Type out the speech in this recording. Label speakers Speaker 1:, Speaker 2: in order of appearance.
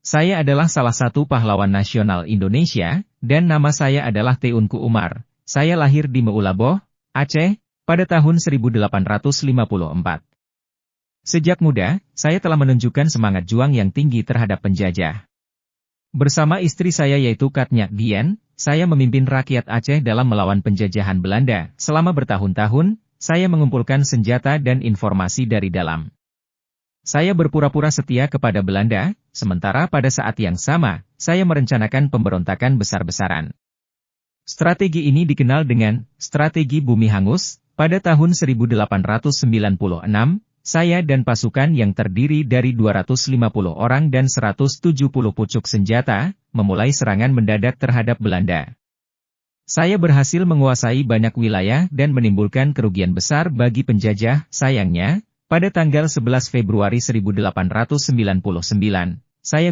Speaker 1: Saya adalah salah satu pahlawan nasional Indonesia, dan nama saya adalah Teunku Umar. Saya lahir di Meulaboh, Aceh, pada tahun 1854. Sejak muda, saya telah menunjukkan semangat juang yang tinggi terhadap penjajah. Bersama istri saya yaitu Katnyak Dien, saya memimpin rakyat Aceh dalam melawan penjajahan Belanda. Selama bertahun-tahun, saya mengumpulkan senjata dan informasi dari dalam. Saya berpura-pura setia kepada Belanda, sementara pada saat yang sama, saya merencanakan pemberontakan besar-besaran. Strategi ini dikenal dengan strategi bumi hangus. Pada tahun 1896, saya dan pasukan yang terdiri dari 250 orang dan 170 pucuk senjata, memulai serangan mendadak terhadap Belanda. Saya berhasil menguasai banyak wilayah dan menimbulkan kerugian besar bagi penjajah. Sayangnya, pada tanggal 11 Februari 1899, saya